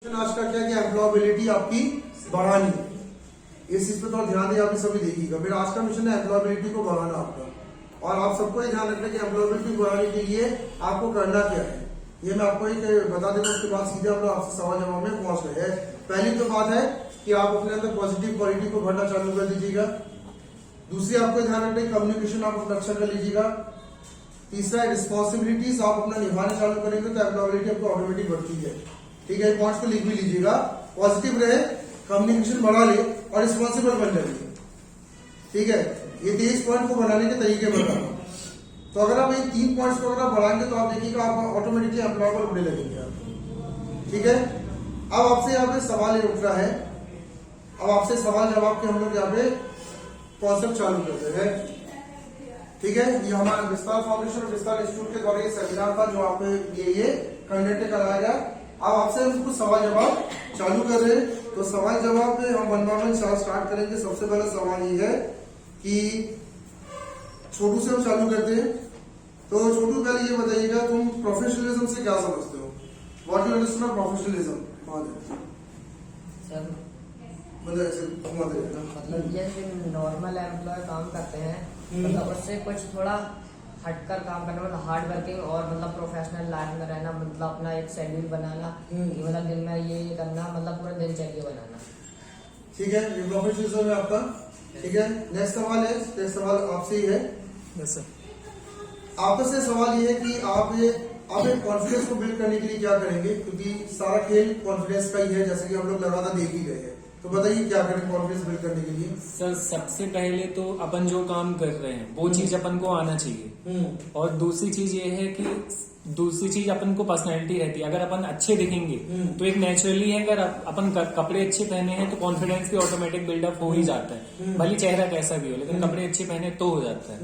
आज का क्या क्या एम्प्लॉयबिलिटी आपकी बढ़ानी है, इस चीज पे थोड़ा ध्यान दें, आप सभी देखिएगा। फिर आज का मिशन है एम्प्लॉयबिलिटी को बढ़ाना आपका, और आप सबको ये ध्यान रखना है कि एम्प्लॉयबिलिटी बढ़ाने के लिए आपको करना क्या है, ये मैं आपको एक बता देता हूँ। उसके बाद सीधे हम लोग आपसे सवाल जवाब में पहुंच गए हैं। पहली तो बात है कि आप अपने अंदर पॉजिटिव क्वालिटी को भरना चालू कर दीजिएगा। दूसरी आपको ध्यान रखना है कम्युनिकेशन आप अपना अच्छा कर लीजिएगा। तीसरा है रिस्पॉन्सिबिलिटीज आप अपना निभाना चालू करेंगे तो एम्प्लॉयबिलिटी आपको ऑटोमेटिक बढ़ती है। ठीक है, पॉइंट्स को लिख भी लीजिएगा। पॉजिटिव रहे, कम्युनिकेशन बढ़ा ले और रिस्पॉन्सिबल बन जाइए। ठीक है, ये 23 पॉइंट को बनाने के तरीके बताना। तो अगर आप ये 3 पॉइंट्स को अगर आप बढ़ाएंगे तो आप देखिएगा आप ऑटोमेटिकली एम्प्लॉयबल होने लगेंगे आप। ठीक है, अब आपसे यहाँ पे सवाल ये उठ रहा है, अब आपसे सवाल जवाब के हम लोग यहाँ पे कॉन्सेप्ट चालू करते हैं। ठीक है, ये हमारा विस्तार फाउंडेशन और विस्तार इंस्टीट्यूट के द्वारा ये सेमिनार था जो आप ये कंडक्ट कराया गया। अब आपसे हम कुछ सवाल जवाब चालू कर रहे हैं। तो सवाल जवाब में हम 1 बाय 1 स्टार्ट करेंगे। सबसे पहला सवाल ये है कि छोटू से हम चालू करते हैं। तो छोटू पहले ये बताइएगा तुम प्रोफेशनलिज्म से क्या समझते हो? What you understand professionalism? Sir मतलब जैसे नॉर्मल एम्प्लॉय काम करते हैं मतलब उससे कुछ थोड़ा हटकर काम करना, मतलब हार्ड वर्किंग और मतलब प्रोफेशनल लाइफ में रहना, मतलब अपना एक शेड्यूल बनाना कि मतलब दिन में ये करना, मतलब पूरा दिनचर्या बनाना। ठीक है, ये प्रोफेशनलिज्म है आपका। ठीक है, नेक्स्ट सवाल है, नेक्स्ट सवाल आपसे ही है। Yes sir. आपसे सवाल ये है कि आप एक कॉन्फिडेंस को बिल्ड करने के लिए क्या करेंगे, क्योंकि सारा खेल कॉन्फिडेंस का ही है, जैसे कि हम लोग लगातार देख ही गए हैं। तो बताइए क्या करें कॉन्फिडेंस बिल्ड करने के लिए? सर सबसे पहले तो अपन जो काम कर रहे हैं वो चीज अपन को आना चाहिए, और दूसरी चीज ये है कि दूसरी चीज अपन को पर्सनैलिटी रहती है। अगर अपन अच्छे दिखेंगे तो एक नेचुरली है, अगर अपन कपड़े अच्छे पहने हैं तो कॉन्फिडेंस भी ऑटोमेटिक बिल्डअप हो ही जाता है, भले चेहरा कैसा भी हो, लेकिन कपड़े अच्छे पहने तो हो जाता है।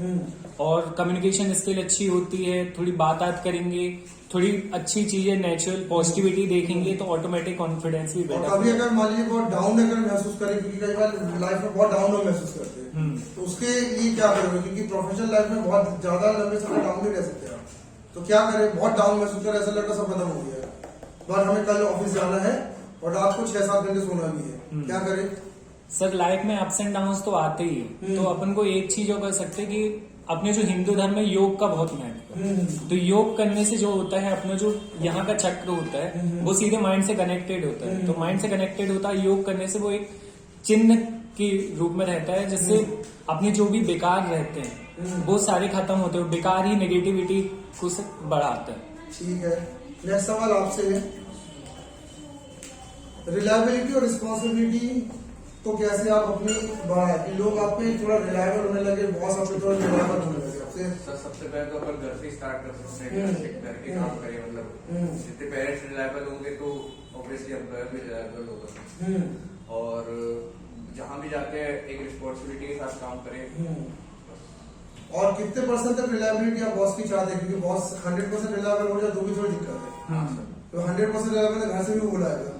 और कम्युनिकेशन स्किल अच्छी होती है, थोड़ी बात करेंगे, थोड़ी अच्छी चीजें नेचुरल पॉजिटिविटी देखेंगे तो ऑटोमेटिक कॉन्फिडेंस भी और बिल्डअप। कभी अगर मान लीजिए बहुत डाउन अगर महसूस करें, क्योंकि कई बार लाइफ में बहुत डाउन महसूस करते हैं, तो उसके लिए क्या करोगे? क्योंकि प्रोफेशनल लाइफ में बहुत ज्यादा लंबे समय डाउन नहीं रह सकते आप, तो क्या करें? बहुत डाउन महसूस करें, ऐसा लगता सब खत्म हो गया है, बट हमें कल ऑफिस जाना है और रात को 6-7 घंटे सोना भी है, क्या करें? सर लाइफ में अप्स एंड डाउन्स तो आते ही है, तो अपन को एक चीज और कर सकते हैं कि अपने जो हिंदू धर्म में योग का बहुत महत्व है। तो योग करने से जो होता है अपना जो यहाँ का चक्र होता है वो सीधे माइंड से कनेक्टेड होता है। तो माइंड से कनेक्टेड होता है, योग करने से वो एक चिन्ह के रूप में रहता है, जिससे अपने जो भी बेकार रहते हैं वो सारे खत्म होते हैं। बेकार ही नेगेटिविटी को बढ़ाता है। ठीक है, नेक्स्ट सवाल आपसे है, रिलायबिलिटी और रिस्पॉन्सिबिलिटी तो कैसे आप अपनी बढ़ाए कि लोग आप पे थोड़ा रिलायबल होने लगे, बॉस आप पे थोड़ा रिलायबल होने लगे आपसे? सर सबसे पहले तो अपन घर से स्टार्ट कर सकते हैं, घर से करके काम करें। मतलब जितने पेरेंट्स रिलायबल होंगे तो ऑब्वियसली एम्प्लॉयर भी रिलायबल होगा। और जहाँ भी जाते हैं एक रिस्पॉन्सिबिलिटी के साथ काम करें। और कितने % तक रिलायबिलिटी आप बॉस की चाहते हैं? क्योंकि बॉस 100% रिलायबल हो जाए तो भी थोड़ी दिक्कत है। तो 100% रिलायबल घर से भी बुलाएगा,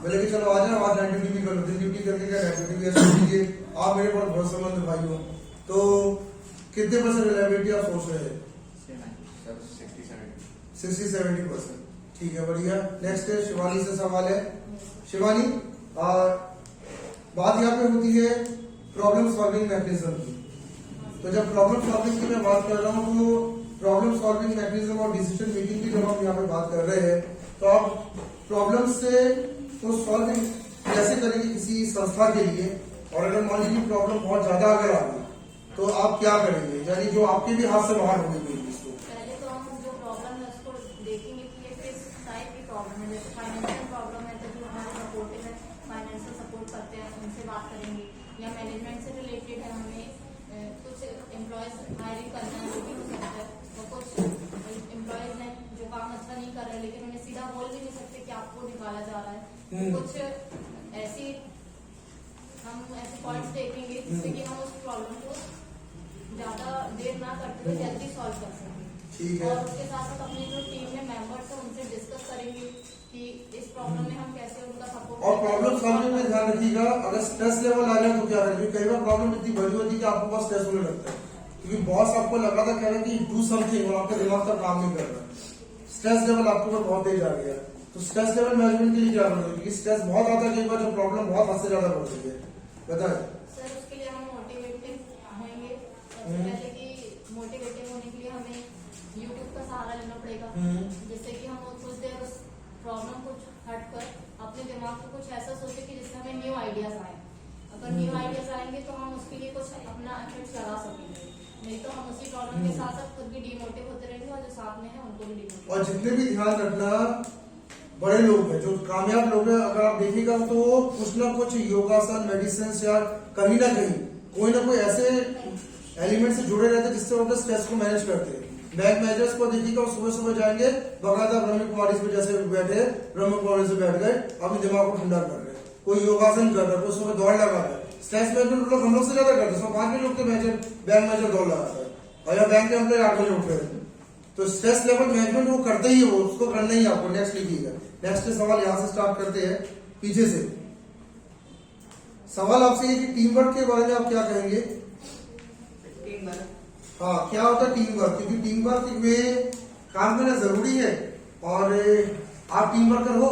बोले कि चलो आ जाओ, आज नाइट ड्यूटी भी कर लो, दिन ड्यूटी करके क्या नाइट ड्यूटी भी ऐसा कीजिए, आप मेरे पर भरोसेमंद भाई हो। तो कितने % रिलायबिलिटी आप सोच रहे हैं? 60-70%। ठीक है, बढ़िया। नेक्स्ट है शिवानी से सवाल है। शिवानी, बात यहाँ पे होती है प्रॉब्लम सॉल्विंग मैकेनिज्म की। तो जब प्रॉब्लम सॉल्विंग की मैं बात कर रहा हूँ तो प्रॉब्लम सॉल्विंग मैकेनिज्म और डिसीजन मेकिंग की जब हम यहाँ पे बात कर रहे हैं तो आप प्रॉब्लम से तो सॉल्व कैसे करेंगे किसी संस्था के लिए? और अगर मान लीजिए प्रॉब्लम बहुत ज्यादा अगर आ गई तो आप क्या करेंगे, यानी जो आपके भी हाथ से बाहर हो गई? पहले तो हम जो प्रॉब्लम है उसको देखेंगे कि ये किस टाइप की प्रॉब्लम है। जैसे फाइनेंशियल प्रॉब्लम है तो जो हमारे सपोर्टिव है, फाइनेंशियल सपोर्ट करते हैं, उनसे बात करेंगे। या मैनेजमेंट से रिलेटेड है, हमें कुछ एम्प्लॉयज हायरिंग करना है जो भी हो सकता है। तो कुछ एम्प्लॉयज हैं जो काम अच्छा नहीं कर रहे लेकिन उन्हें सीधा बोल भी नहीं सकते कि आपको निकाला जा रहा है। कुछ ऐसे पॉइंट्स देखेंगे जिससे कि हम उस प्रॉब्लम को ज्यादा देर ना करते हुए जल्दी सॉल्व कर सकें। और उसके साथ साथ अपनी जो टीम में मेंबर्स हैं उनसे डिस्कस करेंगे कि इस प्रॉब्लम में हम कैसे उनका सपोर्ट। और प्रॉब्लम सॉल्विंग में ध्यान रखिएगा, अगर स्ट्रेस लेवल आ जाए तो क्या करें? कई बार प्रॉब्लम इतनी बड़ी होती है कि आपको बहुत स्ट्रेस होने लगता है, क्योंकि बॉस आपको लगातार कह रहा है कि डू समथिंग और आपका दिमाग का काम नहीं कर रहा, स्ट्रेस लेवल आपके ऊपर बहुत तेज आ गया। तो स्ट्रेस लेवल मैनेजमेंट के लिए क्या करोगे, क्योंकि स्ट्रेस बहुत आता है कई बार, जो प्रॉब्लम बहुत हद से ज्यादा बढ़ रही है, बताए। सर उसके लिए हम मोटिवेटिव होंगे। सबसे पहले कि मोटिवेटिव होने के लिए हमें यूट्यूब का सहारा लेना पड़ेगा, जिससे कि हम कुछ देर उस प्रॉब्लम को हट कर अपने दिमाग को कुछ ऐसा सोचे कि जिससे हमें न्यू आइडियाज आए। अगर न्यू आइडियाज आएंगे तो हम उसके लिए कुछ अपना एफर्ट्स लगा सकेंगे, नहीं तो हम उसी प्रॉब्लम के साथ साथ खुद भी डिमोटिव होते रहेंगे और जो साथ में है उनको भी डिमोटिव। और जितने भी ध्यान रखना बड़े लोग हैं, जो कामयाब लोग हैं, अगर आप देखिएगा तो वो कुछ ना कुछ योगासन, मेडिसिन या कहीं ना कहीं कोई ना कोई ऐसे एलिमेंट से जुड़े रहते हैं जिससे वो अपने स्ट्रेस को मैनेज करते हैं। बैक मैनेजर्स को देखिएगा, सुबह सुबह जाएंगे बकायदा ब्रह्म कुमारी पे जैसे बैठे, ब्रह्म कुमारी से बैठ गए, अपने दिमाग को ठंडा कर रहे, कोई योगासन कर रहा है, कोई सुबह दौड़ लगा रहा है। स्ट्रेस मैनेजमेंट लोग हम लोग से ज्यादा करते हैं, 5 लोग के बैंक मैनेजर दौड़ लगाता है, और या बैंक के एम्प्लॉय 8 बजे उठ रहे हैं। तो स्ट्रेस लेवल मैनेजमेंट वो करते ही है, वो उसको करना ही आपको। नेक्स्ट लिखिएगा, नेक्स्ट सवाल यहाँ से स्टार्ट करते हैं पीछे से। सवाल आपसे ये कि टीम वर्क के बारे में आप क्या कहेंगे। टीम वर्क, हाँ, क्या होता है टीम वर्क, क्योंकि टीम वर्क में काम करना जरूरी है, और आप टीम वर्कर हो।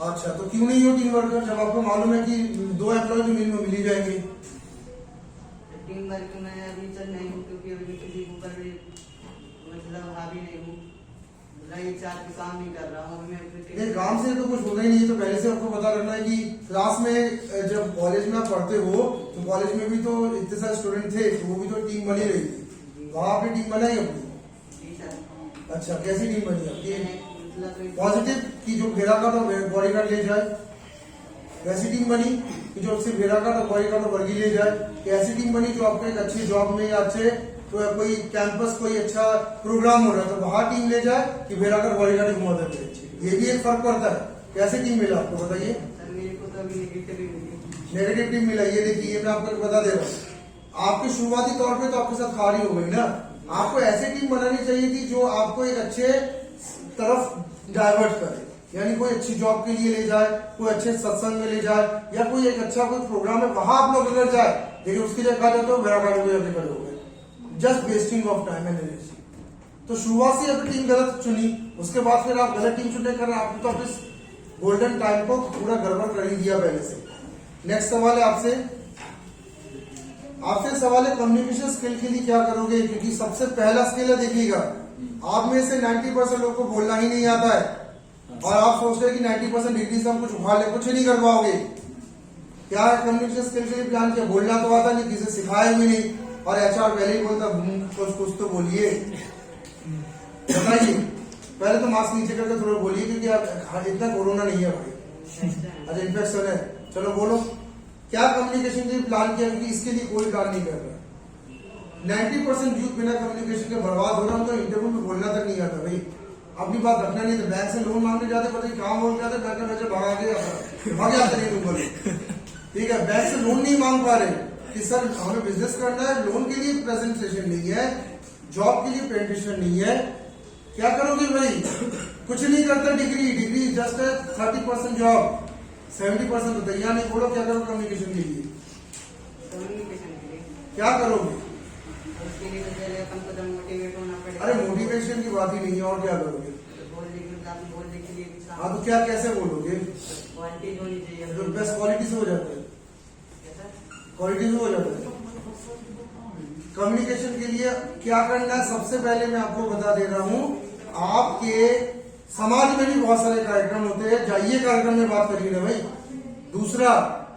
अच्छा, तो क्यों नहीं हो टीम वर्कर जब आपको मालूम है कि 2 एम्प्लॉय तो मिल ही जाएंगे। टीम वर्क में अभी चल नहीं हूँ, क्योंकि अभी किसी के ऊपर भी मतलब हावी नहीं हूँ, रही चार के काम नहीं कर रहा हूँ मैं ये काम से तो कुछ होगा ही नहीं। तो पहले से आपको पता रखना है कि क्लास में जब कॉलेज में आप पढ़ते हो तो कॉलेज में भी तो इतने सारे स्टूडेंट थे, तो वो भी तो टीम बनी रही थी, वहां आपने टीम बनाई अपनी। अच्छा, कैसी टीम बनी आपकी। पॉजिटिव की जो घेरा का तो बॉडी कार्ड ले जाए, वैसी टीम बनी कि जो सिर्फ घेरा का तो बॉडी कार्ड वर्गी ले जाए, कि ऐसी टीम बनी जो आपको एक अच्छी जॉब में या अच्छे तो कोई कैंपस कोई अच्छा प्रोग्राम हो रहा है तो वहां टीम ले जाए, कि घेरा कर बॉडी कार्ड की मदद ले। ये भी एक फर्क पड़ता है। कैसे टीम मिला आपको बताइए। मेरे को तो अभी नेगेटिव ही मिली। नेगेटिव टीम मिला, ये देखिए मैं आपको बता दे रहा हूँ। आपके शुरुआती तौर पे तो आपके साथ खारी हो गई ना, आपको ऐसी टीम बनानी चाहिए थी जो आपको एक अच्छे तरफ डाइवर्ट करे, यानी कोई अच्छी जॉब के लिए ले जाए, कोई अच्छे सत्संग में ले जाए, या कोई एक अच्छा कोई प्रोग्राम है वहां आप लोग अगर जाए, लेकिन उसके लिए कहा जाता है मेरा गाड़ी को जाके खड़े हो गए, just wasting of time and energy. तो शुरुआत से अपनी टीम गलत चुनी, उसके बाद फिर आप गलत टीम चुनने कर आपने तो अपने गोल्डन टाइम को पूरा गड़बड़ कर ही दिया पहले से। नेक्स्ट सवाल है आपसे सवाल है कम्युनिकेशन स्किल के लिए क्या करोगे, क्योंकि सबसे पहला स्किल है, देखिएगा आप में से 90% लोग को बोलना ही नहीं आता है, और आप सोच रहे हैं कि 90% डिग्री से हम कुछ उठा ले, कुछ नहीं कर पाओगे। क्या है कम्युनिकेशन स्किल के लिए प्लान किया, बोलना तो आता नहीं, किसी सिखाया भी नहीं, और एचआर पहले ही बोलता कुछ तो बोलिए, बताइए। पहले तो मास्क नीचे करके थोड़ा बोलिए, क्योंकि आप इतना कोरोना नहीं है भाई, अच्छा इन्फेक्शन है। चलो बोलो क्या कम्युनिकेशन के लिए प्लान किया, क्योंकि इसके लिए कोई प्लान नहीं कर रहा। 90% यूथ बिना कम्युनिकेशन के बर्बाद हो रहा है, उनको इंटरव्यू में बोलना तक नहीं आता भाई, अपनी बात रखना नहीं। तो बैंक से लोन मांगने जाते, पता नहीं कहाँ बोल जाते, बैंक में भागा के भाग जाते नहीं तुम बोले, ठीक है। बैंक से लोन नहीं मांग पा रहे कि सर हमें बिजनेस करना है, लोन के लिए प्रेजेंटेशन नहीं है, जॉब के लिए प्रेजेंटेशन नहीं है, क्या करोगे भाई। कुछ नहीं करता, डिग्री जस्ट 30% जॉब, 70% तो तैयार नहीं। बोलो क्या करोगे कम्युनिकेशन के लिए, कम्युनिकेशन के लिए क्या करोगे। उसके लिए तो पहले अपन को तो मोटिवेट होना पड़ेगा। अरे मोटिवेशन की बात ही नहीं है, और क्या करोगे। बोलने के लिए हाँ तो क्या कैसे बोलोगे, क्वालिटी होनी चाहिए, जो बेस्ट क्वालिटी से हो जाता है, क्वालिटी से हो जाता है। कम्युनिकेशन के लिए क्या करना है, सबसे पहले मैं आपको बता दे रहा हूं, आपके समाज में भी बहुत सारे कार्यक्रम होते हैं, जाइए कार्यक्रम में बात करिए ना भाई। दूसरा,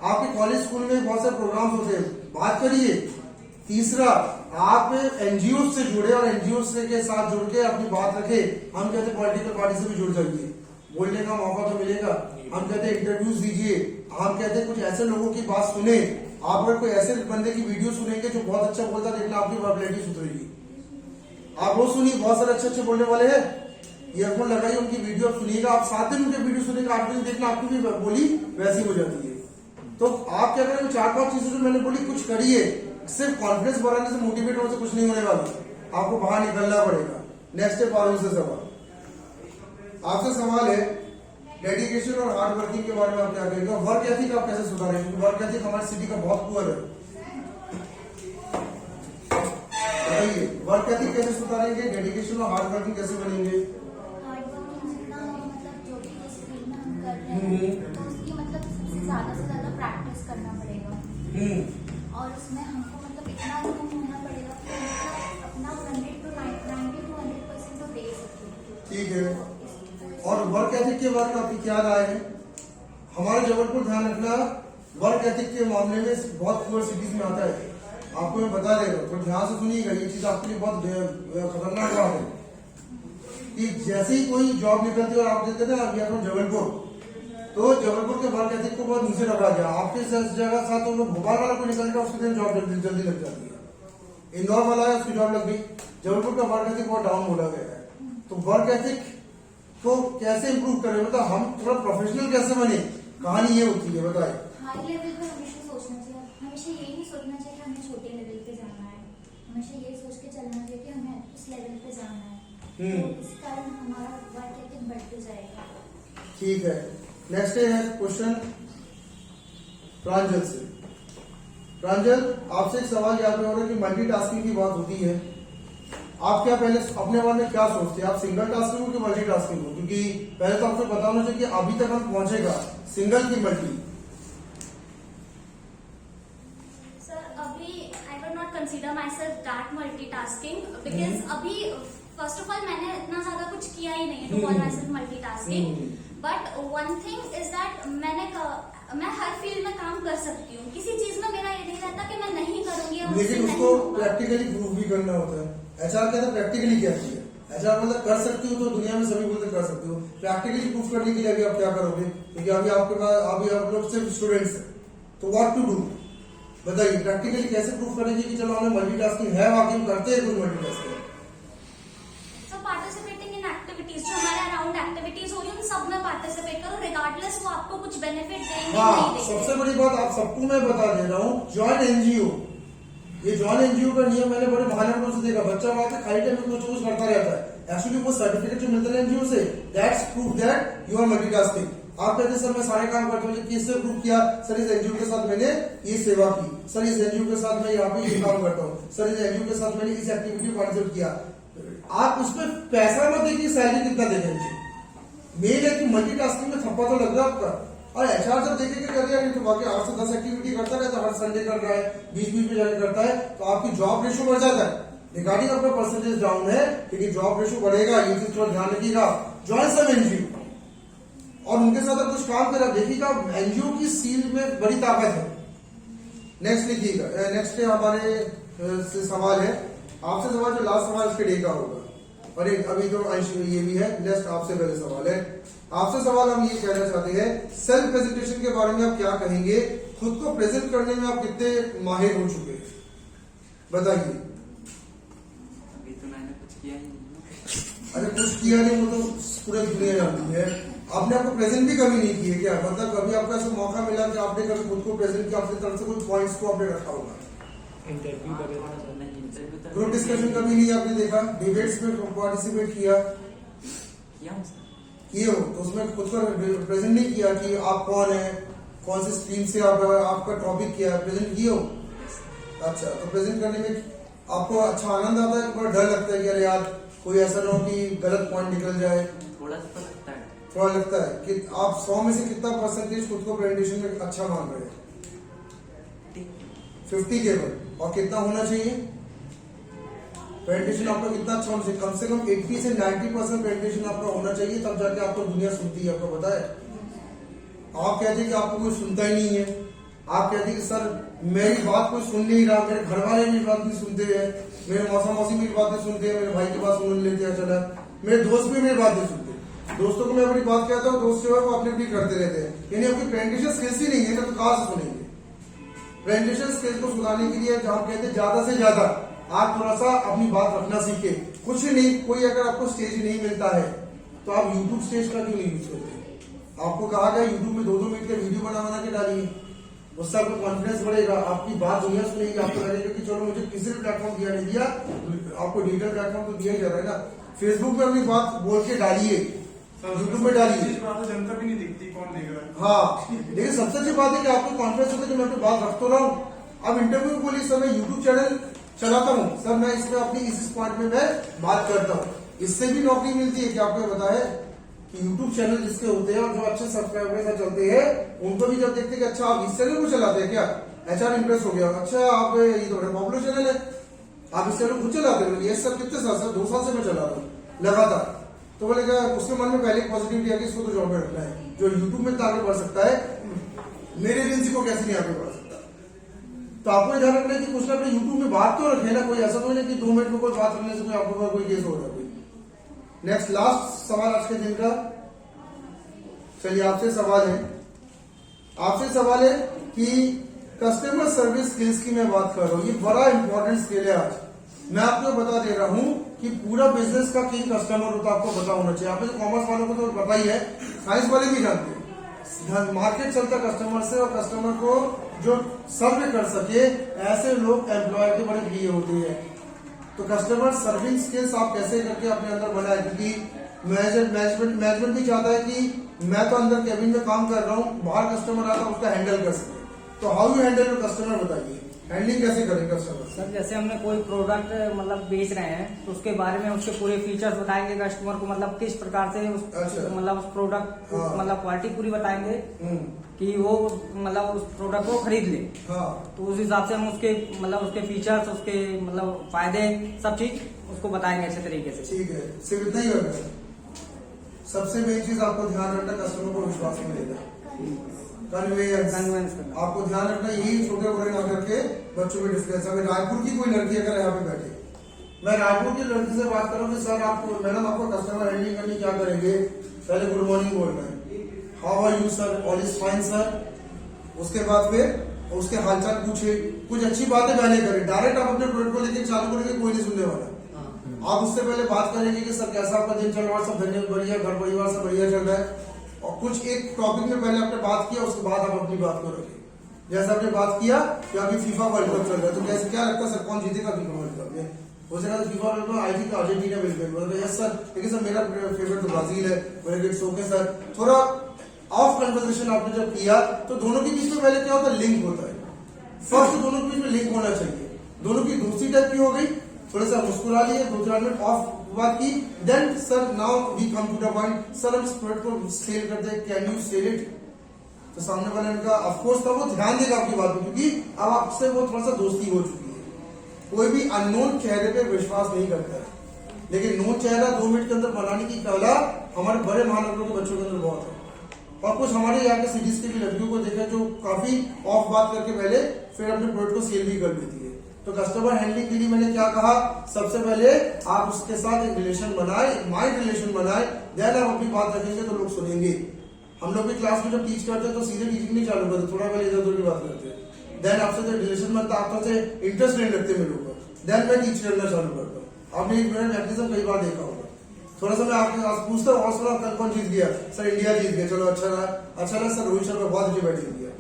आपके कॉलेज स्कूल में बहुत सारे प्रोग्राम होते हैं, बात करिए। तीसरा, आप एनजीओ से जुड़े और एनजीओ से के साथ जुड़ के अपनी बात रखे। हम कहते पॉलिटिकल पार्टी से भी जुड़ जाइए, बोलने का मौका तो मिलेगा। हम कहते इंटरव्यूज दीजिए, हम कहते कुछ ऐसे लोगों की बात सुने। आप अगर कोई ऐसे बंदे की वीडियो सुनेंगे जो बहुत अच्छा बोलता है, देखना आपकी वर्बलिटी सुधरेगी। आप वो सुनिए, बहुत सारे अच्छे बोलने वाले हैं, ईयरफोन लगाइए, उनकी वीडियो सुनिएगा, आप 7 दिन उनके वीडियो सुनेगा, 8 दिन देखना आपकी भी बोली वैसी हो जाती है। तो आप क्या करें, 4-5 चीजें जो मैंने बोली कुछ करिए, सिर्फ कॉन्फिडेंस बढ़ाने से, मोटिवेट होने से कुछ नहीं होने वाला, आपको बाहर निकलना पड़ेगा। नेक्स्ट है पारुल से सवाल, आपसे सवाल है डेडिकेशन और हार्ड वर्किंग के बारे में आप क्या कहेंगे, वर्क एथिक आप कैसे सुधारेंगे। वर्क एथिक हमारी सिटी का बहुत पुअर है, बताइए वर्क एथिक कैसे सुधारेंगे, डेडिकेशन और हार्ड वर्किंग कैसे बनेंगे। हार्ड वर्किंग जितना तो उसकी मतलब सबसे ज्यादा प्रैक्टिस करना पड़ेगा और उसमें हमको मतलब इतना गुण होना पड़ेगा कि मतलब अपना 100 to 90 to 100% तो दे सके। ठीक है। और वर्क एथिक के बारे में आपकी क्या राय है? हमारे जबलपुर ध्यान रखना वर्क एथिक के मामले में बहुत पुअर सिटीज में आता है। आपको मैं बता दे रहा हूँ, तो ध्यान से सुनिएगा, ये चीज आपके लिए बहुत खतरनाक बात है कि जैसे ही कोई जॉब निकलती है और आप देखते थे ना जबलपुर, तो जबलपुर के वर्क एथिक को बहुत नीचे रखा गया। आपके जगह साथ तो भोपाल वाला को निकल गया, उसके दिन जॉब जल्दी लग जाती है। इंदौर वाला है, उसकी जॉब लग गई। जबलपुर का वर्क एथिक बहुत डाउन बोला गया है। तो वर्क एथिक को कैसे इंप्रूव करें, मतलब हम थोड़ा प्रोफेशनल कैसे बने, कहानी ये होती है, बताए। हाई लेवल पे हमेशा सोचना चाहिए, हमेशा ये नहीं सोचना चाहिए कि हमें छोटे लेवल पे जाना है, हमेशा ये सोच के चलना चाहिए कि हमें उस लेवल पे जाना है। तो इस कारण हमारा वर्क एथिक बढ़ते जाएगा। ठीक है। नेक्स्ट है क्वेश्चन प्रांजल से। प्रांजल, आपसे एक सवाल यहाँ पे हो रहा है कि मल्टीटास्किंग की बात होती है, आप क्या पहले अपने बारे में क्या सोचते हैं? आप सिंगल टास्किंग हो कि मल्टीटास्किंग हो? क्योंकि पहले तो आपको पता होना चाहिए कि अभी तक हम पहुंचेगा सिंगल की मल्टी। अभी I would not consider myself that multitasking because अभी first of all मैंने इतना ज्यादा कुछ किया ही नहीं है to call myself multitasking, but one thing is that मैं हर फील्ड में काम कर सकती हूँ, किसी चीज में मेरा ये नहीं रहता कि मैं नहीं करूंगी या मुझसे लेकिन नहीं उसको होगा। प्रैक्टिकली प्रूव भी करना होता है। एचआर कहता है प्रैक्टिकली क्या चाहिए, एचआर मतलब कर सकती हो, तो दुनिया में सभी बोलते कर सकते हो। प्रैक्टिकली प्रूफ करने के लिए अभी आप क्या करोगे? क्योंकि अभी आपके पास अभी आप लोग सिर्फ स्टूडेंट्स हैं, तो व्हाट टू डू बताइए। प्रैक्टिकली कैसे प्रूफ करेंगे कि चलो हमें मल्टीटास्किंग है, वाकई हम करते हैं कुछ multitasking. So participating in activities, जो हमारे अराउंड एक्टिविटीज हो रही है उन सब में पार्टिसिपेट करो, रिगार्डलेस वो आपको कुछ बेनिफिट देंगे हाँ, नहीं देंगे। सबसे बड़ी बात आप सबको मैं बता दे रहा हूँ, जॉइन एनजीओ। ये जॉइन एनजीओ का नियम मैंने बड़े महानगरों से देखा। बच्चा वहां पे खाली टाइम में कुछ करता रहता है। एक्चुअली वो सर्टिफिकेट जो मिलता है एनजीओ से, that's proof that you are multitasking. आप कहते सर मैं सारे काम करता हूँ, किससे प्रूफ किया? सर इस एनजीओ के साथ मैंने ये सेवा की, सर इस एनजीओ के साथ मैं यहाँ पे ये काम करता हूँ, सर इस एनजीओ के साथ मैंने इस एक्टिविटी में पार्टिसिपेट किया। आप उसमें पैसा मत देखिए, सैलरी कितना देंगे। मेन है कि मल्टीटास्किंग में थप्पा तो लग रहा है आपका। और एचआर जब देखेगा कर यार तो बाकी 8 से 10 एक्टिविटी करता रहता है, हर संडे कर रहा है, बीच बीच में जाके करता है, तो आपकी जॉब रेशो बढ़ जाता है। रिगार्डिंग अपना परसेंटेज डाउन है, क्योंकि जॉब रेशो बढ़ेगा, ये चीज थोड़ा ध्यान रखिएगा। ज्वाइन सब एनजीओ और उनके साथ अगर कुछ काम करा, देखिएगा एनजीओ की सील में बड़ी ताकत है। नेक्स्ट लिखिएगा। नेक्स्ट हमारे से सवाल है आपसे, सवाल जो लास्ट सवाल इसके डे का होगा, और एक अभी तो ये भी है। नेक्स्ट आपसे पहले सवाल है, आपसे सवाल हम ये कहना चाहते हैं, सेल्फ प्रेजेंटेशन के बारे में आप क्या कहेंगे? खुद को प्रेजेंट करने में आप कितने माहिर हो चुके हैं, बताइए। अभी तो मैंने कुछ किया ही नहीं। अरे कुछ किया नहीं, वो तो पूरे दुनिया जानती है। आपने आपको प्रेजेंट भी कभी नहीं किए क्या? मतलब कभी आपको ऐसा मौका मिला कि आपने कभी खुद को प्रेजेंट किया, अपनी तरफ से कुछ पॉइंट्स को आपने रखा होगा? इंटरव्यू वगैरह नहीं, इंटरव्यू तो ग्रुप डिस्कशन कभी नहीं आपने देखा? डिबेट्स में पार्टिसिपेट किया किए हो, तो उसमें खुद को प्रेजेंट नहीं किया कि आप कौन है, कौन सी स्ट्रीम से आप, आपका टॉपिक क्या है, प्रेजेंट किए हो? अच्छा, तो प्रेजेंट करने में आपको अच्छा आनंद आता है, बड़ा डर लगता है कि अरे यार कोई ऐसा ना हो कि गलत पॉइंट निकल जाए? थोड़ा सा लगता है। थोड़ा लगता है कि आप 100 में से कितना परसेंटेज खुद को प्रेजेंटेशन में अच्छा मान रहे हैं? 50 केवल। और कितना होना चाहिए प्रेजेंटेशन आपका? कितना अच्छा होना चाहिए? कम से कम 80 से 90% प्रेजेंटेशन आपका होना चाहिए, तब जाके आपको दुनिया सुनती है। आपको पता है, आप कहते हैं कि आपको कोई सुनता ही नहीं है, आप कहते हैं कि सर मेरी बात कोई सुन नहीं रहा, मेरे घर वाले मेरी बात नहीं सुनते हैं, मेरे मौसा मौसी मेरी बात नहीं सुनते हैं, मेरे भाई की बात सुन लेते हैं, चला मेरे दोस्त भी मेरी बात नहीं सुनते। दोस्तों को मैं अपनी बात कहता हूँ, दोस्त जो है वो अपनी अपनी करते रहते हैं। यानी आपकी प्रेजेंटेशन स्किल्स ही नहीं है, तो कहाँ से सुनेंगे? प्रेजेंटेशन स्किल्स को सुधारने के लिए हम कहते हैं ज्यादा से ज्यादा आप थोड़ा सा अपनी बात रखना सीखे। कुछ नहीं, कोई अगर आपको स्टेज नहीं मिलता है तो आप यूट्यूब स्टेज का क्यों नहीं यूज करते? आपको कहा गया यूट्यूब में 2-2 मिनट के वीडियो बना के डालिए, उससे आपका कॉन्फिडेंस बढ़ेगा, आपकी बात दुनिया सुनेगी, आपको लगेगा कि चलो मुझे किसी भी प्लेटफॉर्म दिया नहीं दिया, आपको डिजिटल प्लेटफॉर्म तो दिया ही जा रहा है ना। फेसबुक में अपनी बात बोल के डालिए, यूट्यूब में डालिए, जनता भी नहीं दिखती कौन देख रहा है। हाँ, लेकिन सबसे अच्छी बात है कि आपको कॉन्फिडेंस होता है कि मैं अपनी बात रख तो रहा हूँ। अब इंटरव्यू को लिए सर मैं यूट्यूब चैनल चलाता हूँ, सर मैं इसमें अपनी इस पॉइंट में मैं बात करता हूँ, इससे भी नौकरी मिलती है। क्या आपको पता है कि यूट्यूब चैनल जिसके होते हैं और जो अच्छे सब्सक्राइबर से चलते हैं उनको भी जब देखते हैं कि अच्छा आप इस चैनल को चलाते हैं क्या, HR इंप्रेस हो गया, अच्छा आप ये तो बड़ा पॉपुलर चैनल है, आप इस चैनल खुद चलाते हो, ये सब कितने साल से, 2 साल से मैं चला रहा हूँ लगातार। तो बोले क्या, उसके मन में पहले पॉजिटिव किया कि इसको तो जॉब में रखना है, जो यूट्यूब में आगे बढ़ सकता है, मेरे एजेंसी को कैसे नहीं आगे बढ़ सकता। तो आपको ध्यान रखना है कि कुछ ना अपने यूट्यूब में बात तो रखे ना, कोई ऐसा तो नहीं कि 2 मिनट में कोई बात करने से कोई आपके ऊपर कोई केस हो रहा है कोई। नेक्स्ट लास्ट सवाल आज के दिन का, चलिए आपसे सवाल है कि कस्टमर सर्विस स्किल्स की मैं बात कर रहा हूँ, ये बड़ा इंपॉर्टेंट स्किल है। आज मैं आपको बता दे रहा हूँ कि पूरा बिजनेस का किंग कस्टमर होता है, आपको पता होना चाहिए। आप कॉमर्स वालों को तो पता ही है, साइंस वाले भी जानते हैं। मार्केट चलता कस्टमर से, और कस्टमर को जो सर्व कर सके ऐसे लोग एम्प्लॉयर के बड़े प्रिय होते हैं। तो कस्टमर सर्विंग स्किल्स आप कैसे करके अपने अंदर बनाए, क्योंकि मैनेजमेंट भी चाहता है कि मैं तो अंदर कैबिन में काम कर रहा हूँ, बाहर कस्टमर आता है उसका हैंडल कर सके। तो how you handle your customer, बताइए हैंडलिंग कैसे करें कस्टमर। सर जैसे हमने कोई प्रोडक्ट मतलब बेच रहे हैं तो उसके बारे में उसके पूरे फीचर्स बताएंगे कस्टमर को, मतलब किस प्रकार से उस अच्छा। मतलब उस प्रोडक्ट को हाँ। मतलब क्वालिटी पूरी बताएंगे कि वो मतलब उस प्रोडक्ट को खरीद ले। हाँ, तो उस हिसाब से हम उसके मतलब उसके फीचर्स, उसके मतलब फायदे, सब चीज उसको बताएंगे अच्छे तरीके से। ठीक है, सिर्फ इतना ही होगा। सबसे मेन चीज आपको ध्यान रखना, कस्टमर को विश्वास में लेना, कन्वेंस करना। आपको ध्यान रखना, यही छोटे बड़े ना करके बच्चों में डिस्कस। अगर रायपुर की कोई लड़की अगर यहाँ पे बैठे, मैं रायपुर की लड़की से बात करूँ कि सर आपको मैडम आपको कस्टमर हैंडलिंग करनी क्या करेंगे, पहले गुड मॉर्निंग बोलना है, how are you sir, all is fine sir. उसके बाद फिर उसके हालचाल पूछे, कुछ अच्छी बातें पहले करें। डायरेक्ट आप अपने प्रोडक्ट को लेकर चालू करेंगे, कोई नहीं सुनने वाला। आप उससे पहले बात करेंगे कि सर कैसा आपका दिन चल रहा है, सब बढ़िया, घर परिवार सब बढ़िया चल रहा है, और कुछ एक टॉपिक में पहले आपने बात किया, उसके बाद आप अपनी बात करोगे। जैसे आपने बात किया कि अभी फीफा वर्ल्ड कप चल रहा है, तो कैसे क्या लगता है सर कौन जीतेगा फीफा वर्ल्ड कप में? हो सका तो FIFA world cup I think Argentina will win. Yes sir, लेकिन सर मेरा फेवरेट तो ब्राजील है। बोले इट्स ओके सर। थोड़ा ऑफ कन्वर्सेशन आपने जब किया तो दोनों के बीच में पहले क्या होता है, लिंक होता है। फर्स्ट दोनों के बीच में लिंक होना चाहिए। दोनों की दूसरी टाइप की हो गई, थोड़ा सा मुस्कुरा लिए, 2-4 मिनट ऑफ बात की, then sir now we come to the point, sir हम इस प्रोडक्ट को सेल करते हैं, कैन यू सेल इट? तो सामने वाले ने कहा ऑफ कोर्स, तब वो ध्यान देगा आपकी बात में, क्योंकि अब आपसे वो थोड़ा सा दोस्ती हो चुकी है। कोई भी अननोन चेहरे पे विश्वास नहीं करता है, लेकिन नोन चेहरा 2 मिनट के अंदर बनाने की कला हमारे बड़े महानगरों के बच्चों के अंदर बहुत है। और कुछ हमारे यहाँ के सिटीज के भी लड़कियों को देखा जो काफी ऑफ बात करके पहले फिर अपने प्रोडक्ट को सेल भी कर देती है। तो कस्टमर हैंडलिंग के लिए मैंने क्या कहा, सबसे पहले आप उसके साथ एक रिलेशन बनाए, माइंड रिलेशन बनाए, देन आप अपनी बात रखेंगे तो लोग सुनेंगे। हम लोग भी क्लास में जब टीच करते हैं तो सीधे टीचिंग नहीं चालू करते, थोड़ा पहले इधर उधर की बात करते हैं। देन आपसे जो रिलेशन बनता है, आपसे इंटरेस्ट नहीं रखते मेरे ऊपर, देन मैं टीच करना चालू करता हूँ। आपने एक मेरा मैकेनिज्म कई बार देखा होगा। थोड़ा सा मैं आपके पूछता हूँ, और सुना कल कौन जीत गया? सर इंडिया जीत गया, चलो अच्छा रहा सर, रोहित शर्मा बहुत अच्छी बैटिंग किया।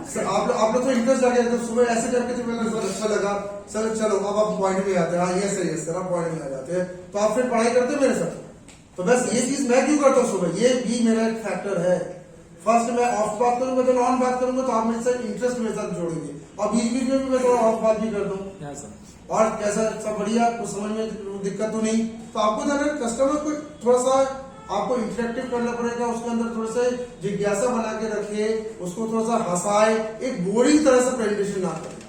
सर आप लोग तो इंटरेस्ट आ गया, तो सुबह ऐसे करके थे, मैंने सर अच्छा लगा, सर चलो अब आप पॉइंट में आते हैं, हाँ ये सर आप पॉइंट में आ जाते हैं, तो आप फिर पढ़ाई करते हैं मेरे साथ। तो बस ये चीज मैं क्यों करता हूँ सुबह, ये भी मेरा एक फैक्टर है। फर्स्ट मैं ऑफ बात करूंगा, जब ऑन बात करूंगा तो आप मेरे साथ इंटरेस्ट मेरे साथ जोड़ेंगे, और बीच बीच में भी मैं थोड़ा ऑफ बात भी कर दूं। और कैसा सब बढ़िया, कुछ समझ में दिक्कत तो नहीं। तो आपको ध्यान रखना, कस्टमर को थोड़ा सा आपको इंटरेक्टिव करना पड़ेगा, उसके अंदर थोड़ा सा जिज्ञासा बना के रखे, उसको थोड़ा सा हंसाए, एक बोरिंग तरह से प्रेजेंटेशन ना करें।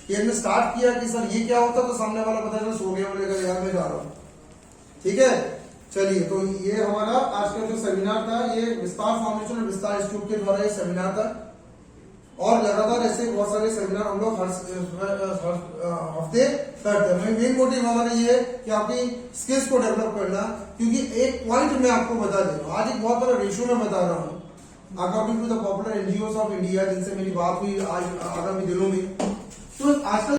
कि हमने स्टार्ट किया कि सर ये क्या होता, तो सामने वाला पता चला सो गया, बोलेगा यार मैं जा रहा हूँ। ठीक है, चलिए, तो ये हमारा आज का जो सेमिनार था, ये विस्तार फाउंडेशन और विस्तार इंस्टीट्यूट के द्वारा ये सेमिनार था। और लगातार ऐसे बहुत सारे सेमिनार हम लोग हर हफ्ते करते हैं। मेन मोटिव हमारा ये है कि आपकी स्किल्स को डेवलप करना, क्योंकि एक पॉइंट मैं आपको बता दे रहा हूँ, आज एक बहुत बड़ा रेशियो में बता रहा हूँ, according to the popular NGOs of India जिनसे मेरी बात हुई आज आगामी दिनों में। तो आजकल